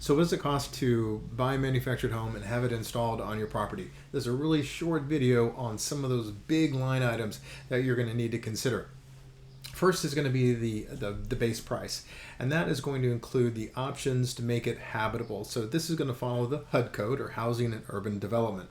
So what does it cost to buy a manufactured home and have it installed on your property? There's a really short video on some of those big line items that you're going to need to consider. First is going to be the base price, and that is going to include the options to make it habitable. So this is going to follow the HUD code, or Housing and Urban Development.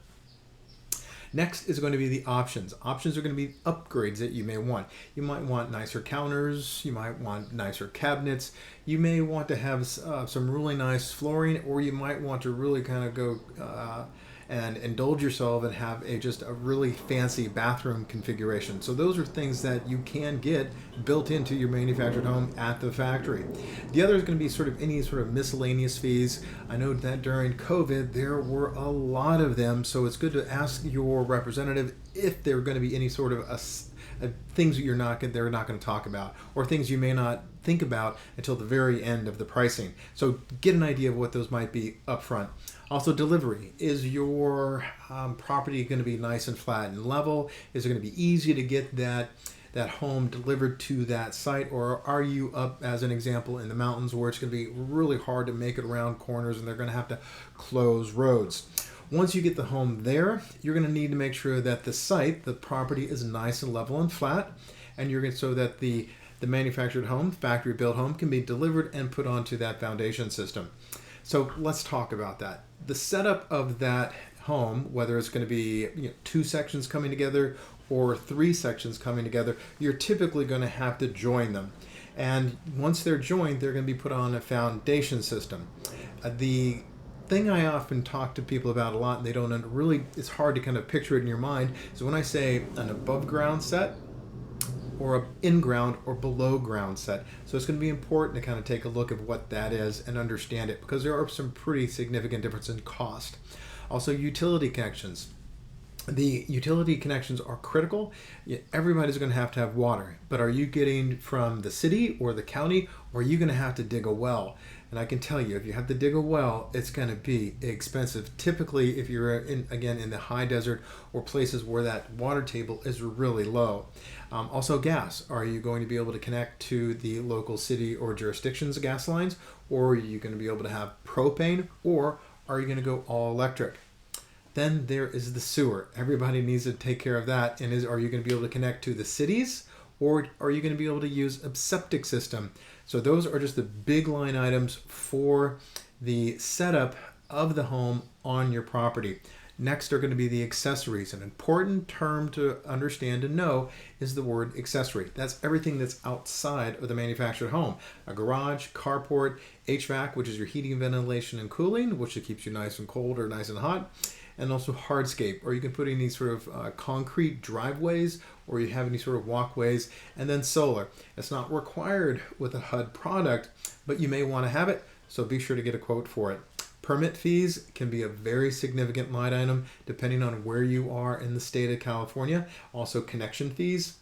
Next is going to be the options. Options are going to be upgrades that you may want. You might want nicer counters, you might want nicer cabinets, you may want to have some really nice flooring, or you might want to really kind of go and indulge yourself and have just a really fancy bathroom configuration. So those are things that you can get built into your manufactured home at the factory. The other is going to be sort of any sort of miscellaneous fees. I know that during COVID there were a lot of them, so it's good to ask your representative if there are going to be any sort of things that they're not going to talk about, or things you may not think about until the very end of the pricing. So get an idea of what those might be up front. Also, delivery. Is your property going to be nice and flat and level? Is it going to be easy to get that home delivered to that site, or are you up, as an example, in the mountains where it's going to be really hard to make it around corners and they're going to have to close roads? Once you get the home there, you're going to need to make sure that the property is nice and level and flat, and so that the manufactured home, factory built home, can be delivered and put onto that foundation system. So let's talk about that. The setup of that home, whether it's going to be 2 sections coming together or 3 sections coming together, you're typically going to have to join them. And once they're joined, they're going to be put on a foundation system. The thing I often talk to people about a lot, and they don't really, it's hard to kind of picture it in your mind, is when I say an above ground set, or an in-ground or below-ground set. So it's going to be important to kind of take a look at what that is and understand it, because there are some pretty significant differences in cost. Also, utility connections. The utility connections are critical. Everybody's going to have water, but are you getting from the city or the county, or are you going to have to dig a well? And I can tell you, if you have to dig a well, it's going to be expensive. Typically, if you're in the high desert or places where that water table is really low. Also, gas. Are you going to be able to connect to the local city or jurisdiction's gas lines, or are you going to be able to have propane, or are you going to go all electric? Then there is the sewer. Everybody needs to take care of that. And are you going to be able to connect to the cities, or are you going to be able to use a septic system? So those are just the big line items for the setup of the home on your property. Next are going to be the accessories. An important term to understand and know is the word accessory. That's everything that's outside of the manufactured home. A garage, carport, HVAC, which is your heating, ventilation, and cooling, which keeps you nice and cold or nice and hot. And also hardscape, or you can put in these sort of concrete driveways, or you have any sort of walkways. And then solar. It's not required with a HUD product, but you may want to have it, so be sure to get a quote for it. Permit fees can be a very significant line item depending on where you are in the state of California. Also, connection fees.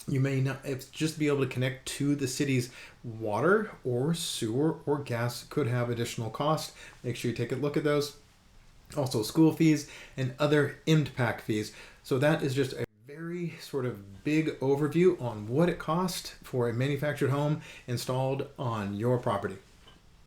You may not just be able to connect to the city's water or sewer or gas could have additional cost. Make sure you take a look at those. Also, school fees and other impact fees. So that is just a very sort of big overview on what it costs for a manufactured home installed on your property.